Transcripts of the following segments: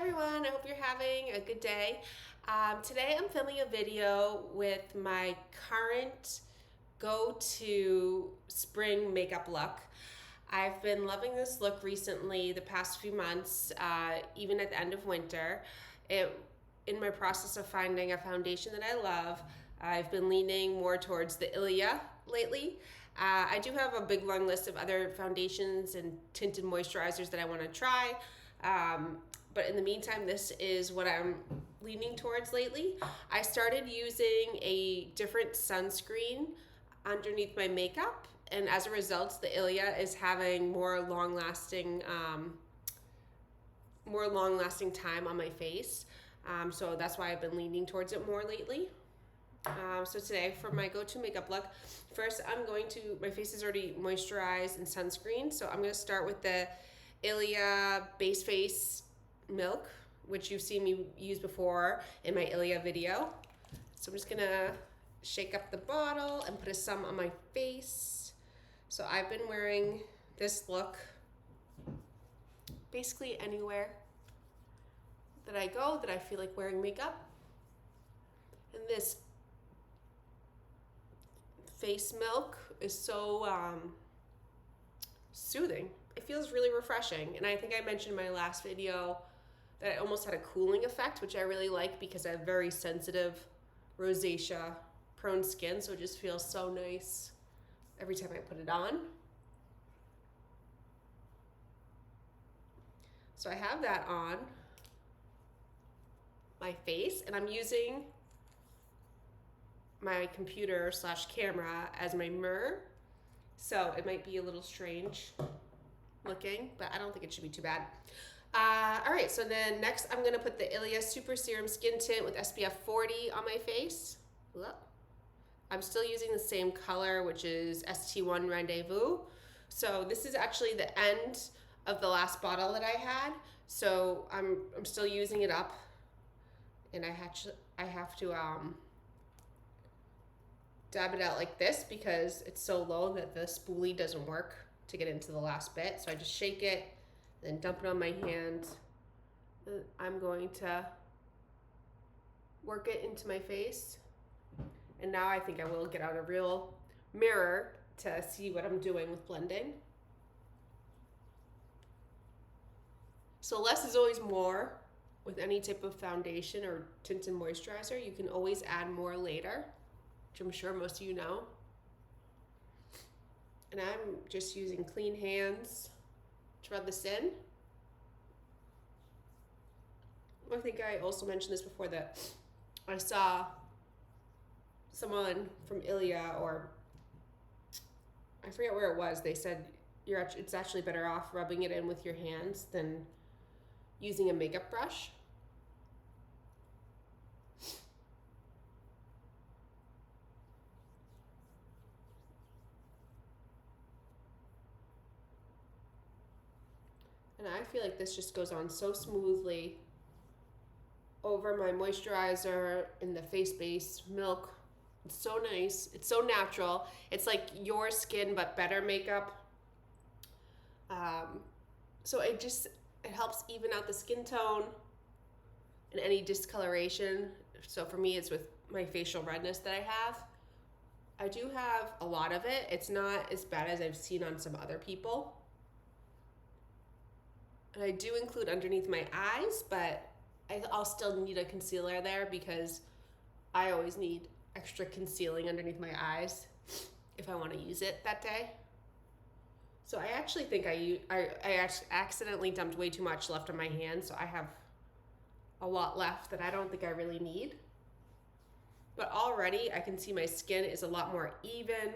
everyone, I hope you're having a good day. Today I'm filming a video with my current go-to spring makeup look. I've been loving this look recently, the past few months, even at the end of winter. In my process of finding a foundation that I love, I've been leaning more towards the Ilia lately. I do have a big long list of other foundations and tinted moisturizers that I want to try. But in the meantime, this is what I'm leaning towards lately. I started using a different sunscreen underneath my makeup, and as a result, the Ilia is having more long-lasting time on my face. So that's why I've been leaning towards it more lately. So today for my go-to makeup look, first my face is already moisturized and sunscreen, so I'm going to start with the Ilia Base Face Milk, which you've seen me use before in my Ilia video. So I'm just going to shake up the bottle and put some on my face. So I've been wearing this look basically anywhere that I go that I feel like wearing makeup. And this face milk is so soothing. It feels really refreshing, and I think I mentioned in my last video that it almost had a cooling effect, which I really like because I have very sensitive rosacea prone skin, so it just feels so nice every time I put it on. So I have that on my face, and I'm using my computer / camera as my mirror, so it might be a little strange looking, but I don't think it should be too bad. All right, so then next I'm gonna put the Ilia Super Serum Skin Tint with SPF 40 on my face. Look. I'm still using the same color, which is ST1 Rendezvous. So this is actually the end of the last bottle that I had, so I'm still using it up, and I have to dab it out like this because it's so low that the spoolie doesn't work to get into the last bit. So I just shake it, then dump it on my hand. I'm going to work it into my face. And now I think I will get out a real mirror to see what I'm doing with blending. So less is always more with any type of foundation or tinted moisturizer. You can always add more later, which I'm sure most of you know. And I'm just using clean hands to rub this in. I think I also mentioned this before, that I saw someone from Ilia, or I forget where it was, they said it's actually better off rubbing it in with your hands than using a makeup brush. And I feel like this just goes on so smoothly over my moisturizer in the face base milk. It's so nice. It's so natural. It's like your skin but better makeup. So it helps even out the skin tone and any discoloration. So for me, it's with my facial redness that I have. I do have a lot of it. It's not as bad as I've seen on some other people. And I do include underneath my eyes, but I'll still need a concealer there because I always need extra concealing underneath my eyes if I want to use it that day. So I actually think I accidentally dumped way too much left on my hand, so I have a lot left that I don't think I really need. But already I can see my skin is a lot more even,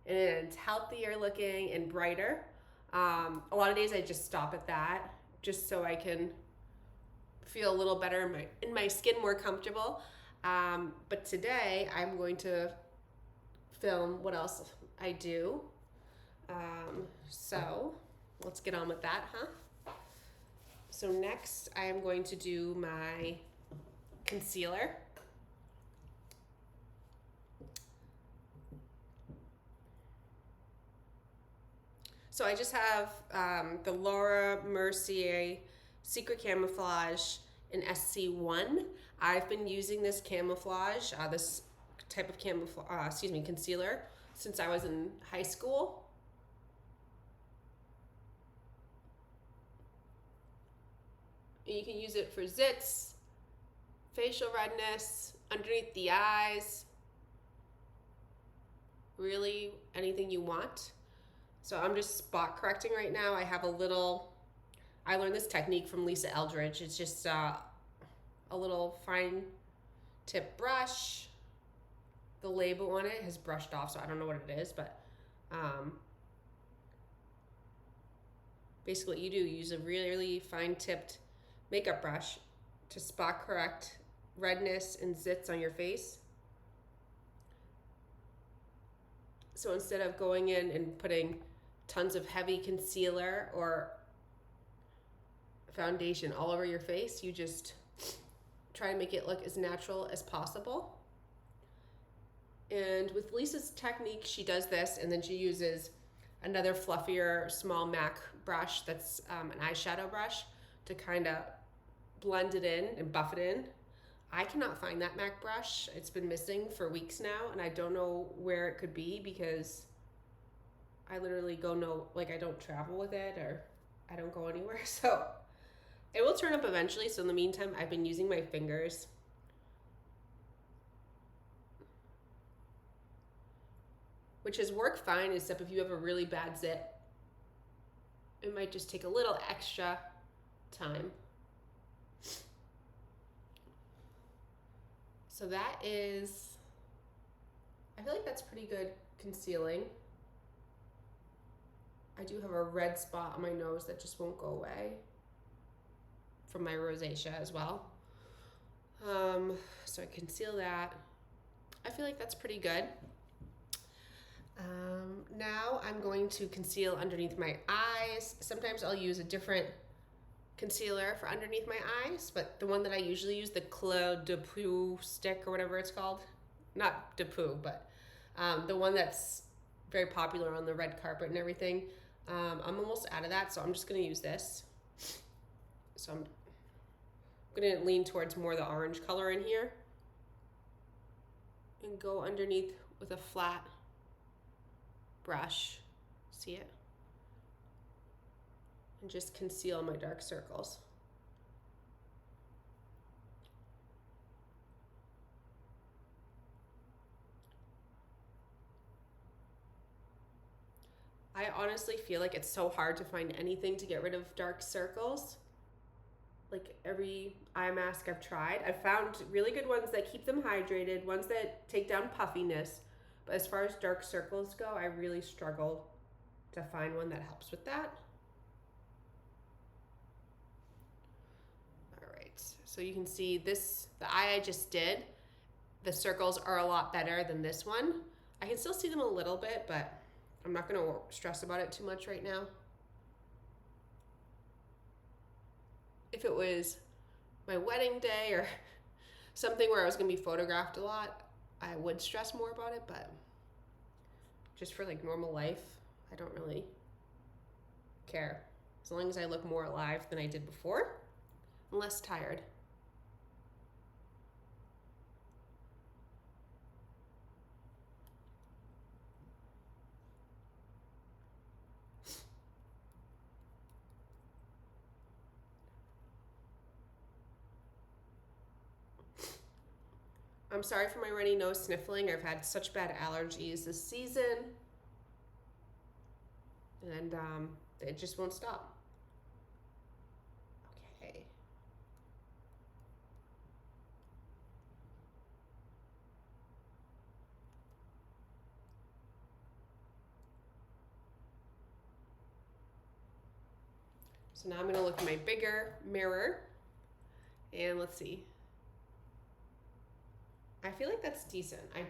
and it's healthier looking and brighter. A lot of days I just stop at that just so I can feel a little better in my skin, more comfortable. But today I'm going to film what else I do. So let's get on with that, huh? So next I am going to do my concealer. So I just have the Mercier Secret Camouflage in SC1. I've been using this camouflage, this type of concealer since I was in high school. You can use it for zits, facial redness, underneath the eyes, really anything you want. So I'm just spot correcting right now. I have I learned this technique from Lisa Eldridge. It's just a little fine tip brush. The label on it has brushed off, so I don't know what it is, but basically what you do, you use a really fine tipped makeup brush to spot correct redness and zits on your face. So instead of going in and putting tons of heavy concealer or foundation all over your face, you just try to make it look as natural as possible. And with Lisa's technique, she does this, and then she uses another fluffier small MAC brush that's an eyeshadow brush to kind of blend it in and buff it in. I cannot find that MAC brush. It's been missing for weeks now, and I don't know where it could be because I literally I don't travel with it, or I don't go anywhere. So it will turn up eventually. So in the meantime, I've been using my fingers. Which has worked fine, except if you have a really bad zit, it might just take a little extra time. So that is, I feel like that's pretty good concealing. I do have a red spot on my nose that just won't go away from my rosacea as well. So I conceal that. I feel like that's pretty good. Now I'm going to conceal underneath my eyes. Sometimes I'll use a different concealer for underneath my eyes, but the one that I usually use, the Clair de Peau stick or whatever it's called, not de Peau, but the one that's very popular on the red carpet and everything. I'm almost out of that, so I'm just going to use this. So I'm going to lean towards more the orange color in here and go underneath with a flat brush. See it? And just conceal my dark circles. I honestly feel like it's so hard to find anything to get rid of dark circles. Like every eye mask I've tried, I've found really good ones that keep them hydrated, ones that take down puffiness. But as far as dark circles go, I really struggle to find one that helps with that. All right, so you can see this, the eye I just did, the circles are a lot better than this one. I can still see them a little bit, but I'm not gonna stress about it too much right now. If it was my wedding day or something where I was gonna be photographed a lot, I would stress more about it, but just for like normal life, I don't really care. As long as I look more alive than I did before, and less tired. I'm sorry for my runny nose sniffling. I've had such bad allergies this season, and it just won't stop. Okay. So now I'm gonna look in my bigger mirror, and let's see. I feel like that's decent. I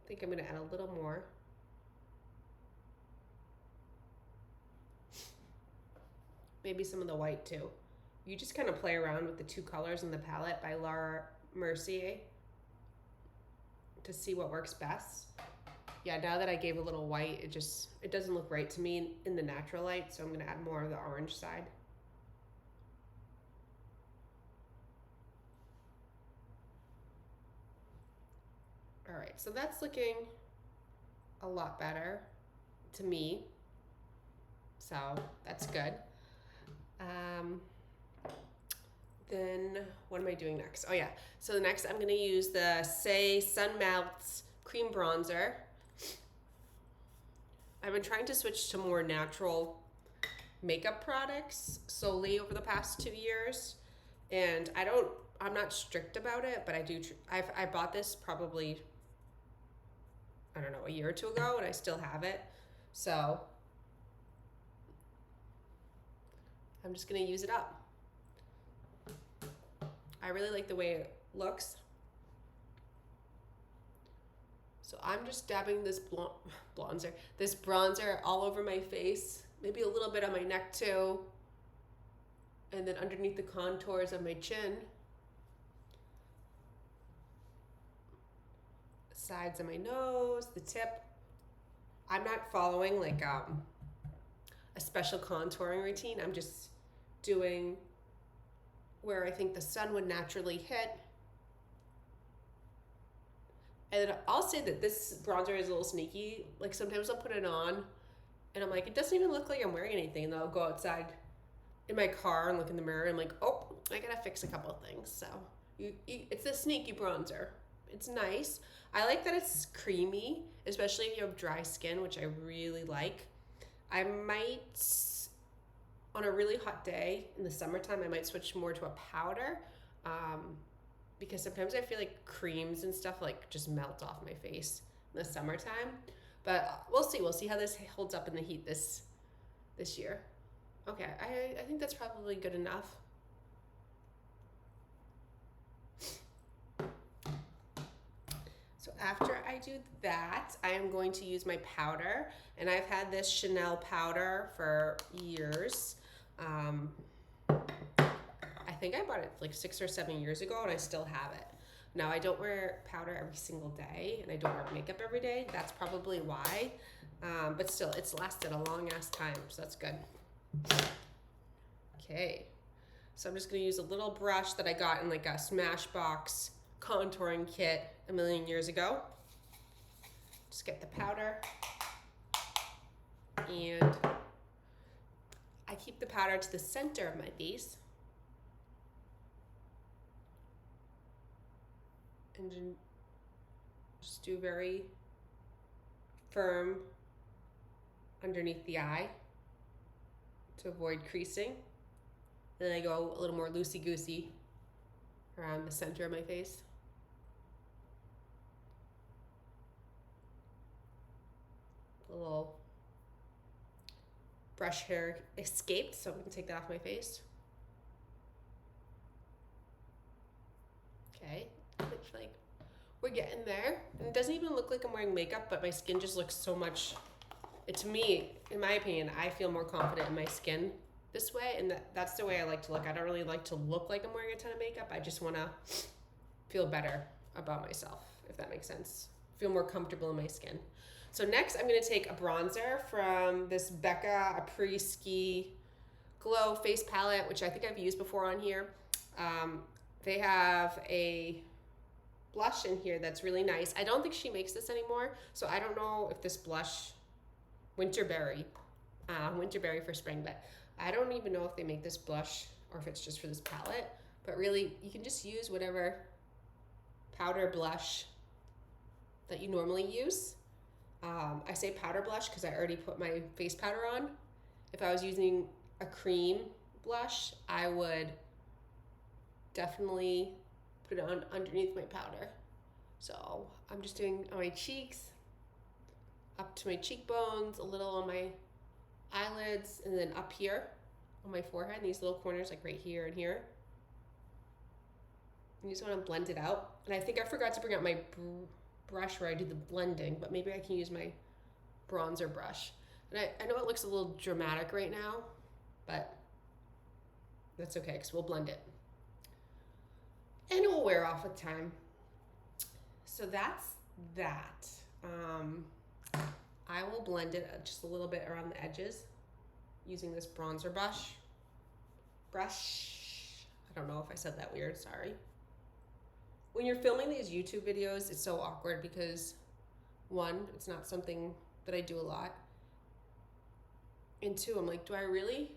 think I'm gonna add a little more. Maybe some of the white too. You just kind of play around with the two colors in the palette by Mercier to see what works best. Yeah, now that I gave a little white, it doesn't look right to me in the natural light, so I'm gonna add more of the orange side. All right, so that's looking a lot better to me. So that's good. Then what am I doing next? Oh yeah, so next I'm gonna use the Saie Sun Melts Cream Bronzer. I've been trying to switch to more natural makeup products slowly over the past 2 years, and I'm not strict about it, but I bought this probably, I don't know, a year or two ago, and I still have it. So I'm just gonna use it up. I really like the way it looks. So I'm just dabbing this bronzer all over my face, maybe a little bit on my neck too, and then underneath the contours of my chin, sides of my nose, the tip. I'm not following like a special contouring routine. I'm just doing where I think the sun would naturally hit. And I'll say that this bronzer is a little sneaky. Like sometimes I'll put it on and I'm like, it doesn't even look like I'm wearing anything. And then I'll go outside in my car and look in the mirror and I'm like, oh, I gotta fix a couple of things. So it's a sneaky bronzer. It's nice. I like that it's creamy, especially if you have dry skin, which I really like. I might, on a really hot day in the summertime, I might switch more to a powder, because sometimes I feel like creams and stuff like just melt off my face in the summertime. But we'll see. We'll see how this holds up in the heat this year. Okay, I think that's probably good enough. So after I do that, I am going to use my powder, and I've had this Chanel powder for years. I think I bought it like 6 or 7 years ago and I still have it. Now I don't wear powder every single day and I don't wear makeup every day. That's probably why. But still, it's lasted a long ass time, so that's good. Okay, so I'm just gonna use a little brush that I got in like a Smashbox contouring kit a million years ago. Just get the powder, and I keep the powder to the center of my face. And just do very firm underneath the eye to avoid creasing. And then I go a little more loosey-goosey around the center of my face. A little brush hair escaped, so I'm gonna take that off my face. Okay. It's like we're getting there, and it doesn't even look like I'm wearing makeup, but my skin just looks so much, to me, in my opinion, I feel more confident in my skin this way, and that's the way I like to look. I don't really like to look like I'm wearing a ton of makeup. I just want to feel better about myself, if that makes sense. Feel more comfortable in my skin. So next I'm going to take a bronzer from this Becca Après-Ski Glow Face Palette, which I think I've used before on here. They have a blush in here that's really nice. I don't think she makes this anymore, so I don't know if this blush, Winterberry for spring, but I don't even know if they make this blush or if it's just for this palette. But really, you can just use whatever powder blush that you normally use. I say powder blush because I already put my face powder on. If I was using a cream blush, I would definitely put it on underneath my powder. So I'm just doing on my cheeks, up to my cheekbones, a little on my eyelids, and then up here on my forehead, these little corners like right here and here. You just want to blend it out. And I think I forgot to bring out my brush where I do the blending, but maybe I can use my bronzer brush. And I know it looks a little dramatic right now, but that's okay because we'll blend it. And it will wear off with time. So that's that. I will blend it just a little bit around the edges using this bronzer brush. I don't know if I said that weird, sorry. When you're filming these YouTube videos, it's so awkward because one, it's not something that I do a lot. And two, I'm like, do I really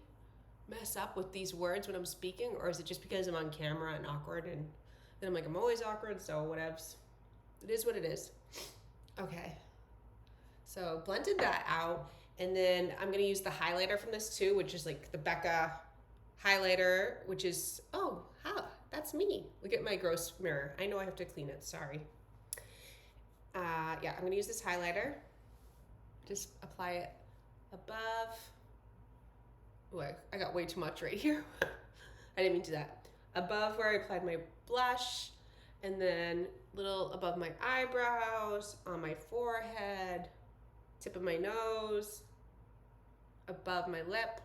mess up with these words when I'm speaking, or is it just because I'm on camera and awkward? And then I'm like, I'm always awkward, so whatevs. It is what it is. Okay. So blended that out, and then I'm gonna use the highlighter from this too, which is like the Becca Highlighter, which is, oh, that's me. Look at my gross mirror. I know I have to clean it, sorry. Yeah, I'm gonna use this highlighter. Just apply it above. Oh, I got way too much right here. I didn't mean to do that. Above where I applied my blush, and then little above my eyebrows, on my forehead, tip of my nose, above my lip,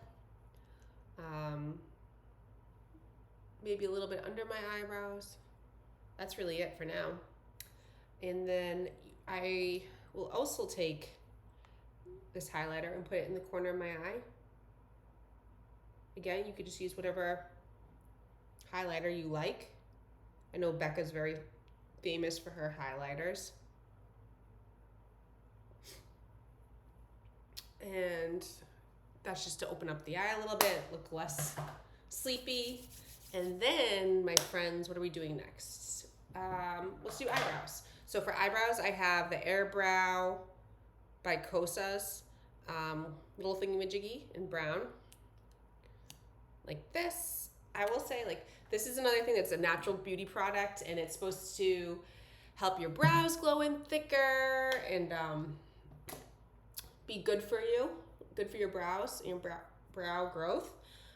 maybe a little bit under my eyebrows. That's really it for now. And then I will also take this highlighter and put it in the corner of my eye. Again, you could just use whatever highlighter you like. I know Becca's very famous for her highlighters. And that's just to open up the eye a little bit, look less sleepy. And then, my friends, what are we doing next? Let's do eyebrows. So for eyebrows, I have the Airbrow by Kosas, little thingamajiggy in brown. Like this. I will say, like, this is another thing that's a natural beauty product, and it's supposed to help your brows glow in thicker and be good for you, good for your brows and brow growth.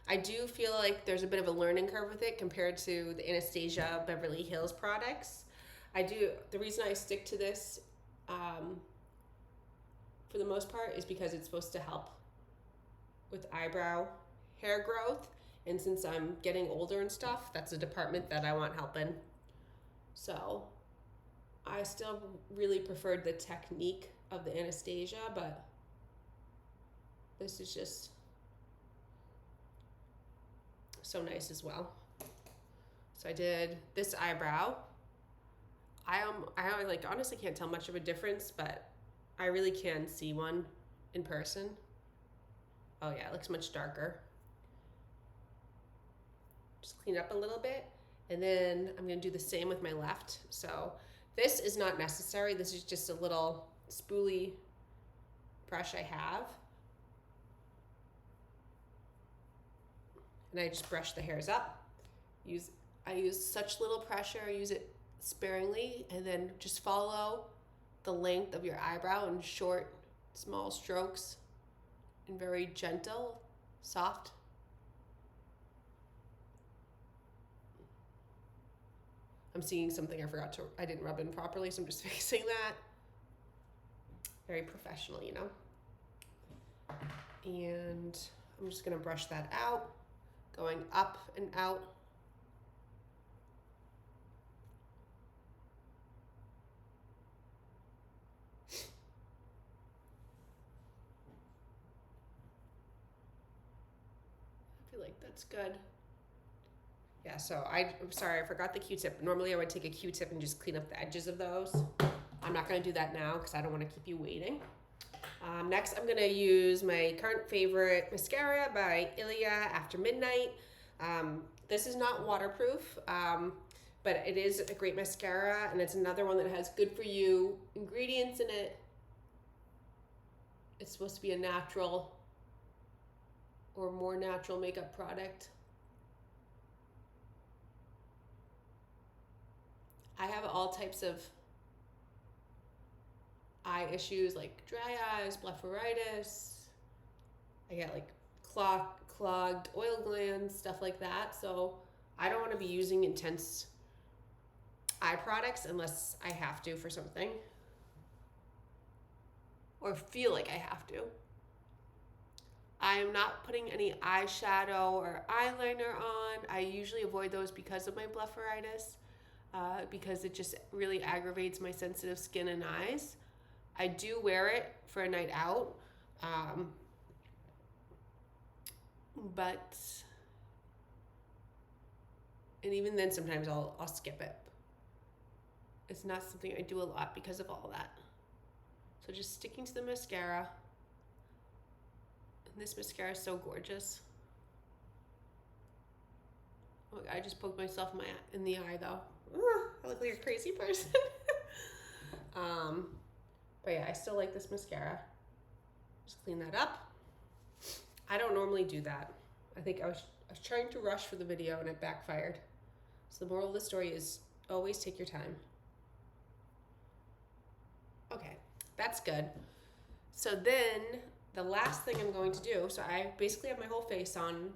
I do feel like there's a bit of a learning curve with it compared to the Anastasia Beverly Hills products. The reason I stick to this for the most part is because it's supposed to help with eyebrow hair growth. And since I'm getting older and stuff, that's a department that I want help in. So I still really preferred the technique of the Anastasia, but this is just so nice as well. So I did this eyebrow. I like honestly can't tell much of a difference, but I really can see one in person. Oh yeah, it looks much darker. Just clean up a little bit, and then I'm gonna do the same with my left. So this is not necessary. This is just a little spoolie brush I have. And I just brush the hairs up. I use such little pressure, I use it sparingly, and then just follow the length of your eyebrow in short, small strokes and very gentle, soft. I'm seeing something I didn't rub in properly, so I'm just fixing that. Very professional, you know? And I'm just gonna brush that out, going up and out. I feel like that's good. Yeah, so I'm sorry, I forgot the Q-tip. Normally I would take a Q-tip and just clean up the edges of those. I'm not gonna do that now because I don't wanna keep you waiting. Next, I'm gonna use my current favorite mascara by Ilia After Midnight. This is not waterproof, but it is a great mascara, and it's another one that has good for you ingredients in it. It's supposed to be a natural or more natural makeup product. I have all types of eye issues like dry eyes, blepharitis. I get like clogged oil glands, stuff like that. So I don't want to be using intense eye products unless I have to for something or feel like I have to. I am not putting any eyeshadow or eyeliner on. I usually avoid those because of my blepharitis. Because it just really aggravates my sensitive skin and eyes. I do wear it for a night out, and even then sometimes I'll skip it. It's not something I do a lot because of all that. So just sticking to the mascara. And this mascara is so gorgeous. Oh, I just poked myself in the eye though. I look like a crazy person. But yeah, I still like this mascara. Just clean that up. I don't normally do that. I think I was trying to rush for the video and it backfired. So the moral of the story is always take your time. Okay, that's good. So then the last thing I'm going to do, so I basically have my whole face on,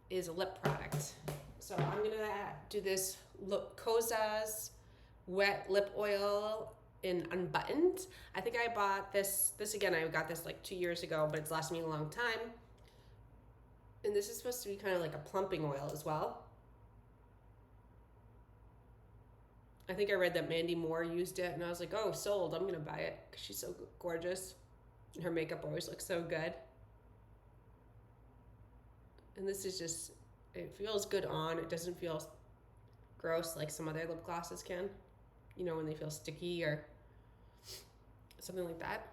is a lip product. So I'm gonna do this Kosa's Wet Lip Oil in Unbuttoned. I think I bought this again, I got this like 2 years ago, but it's lasted me a long time. And this is supposed to be kind of like a plumping oil as well. I think I read that Mandy Moore used it and I was like, oh, sold, I'm gonna buy it because she's so gorgeous. And her makeup always looks so good. And this is just, it feels good on. It doesn't feel gross like some other lip glosses can. You know, when they feel sticky or something like that.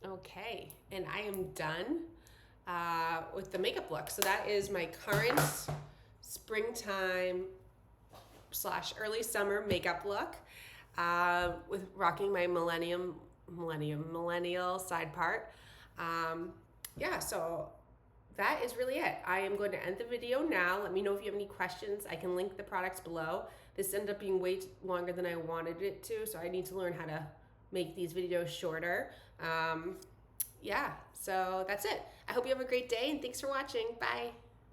Okay, and I am done with the makeup look. So that is my current springtime / early summer makeup look with rocking my millennial side part. Yeah, so that is really it. I am going to end the video now. Let me know if you have any questions. I can link the products below. This ended up being way longer than I wanted it to, so I need to learn how to make these videos shorter. Yeah, so that's it. I hope you have a great day and thanks for watching. Bye.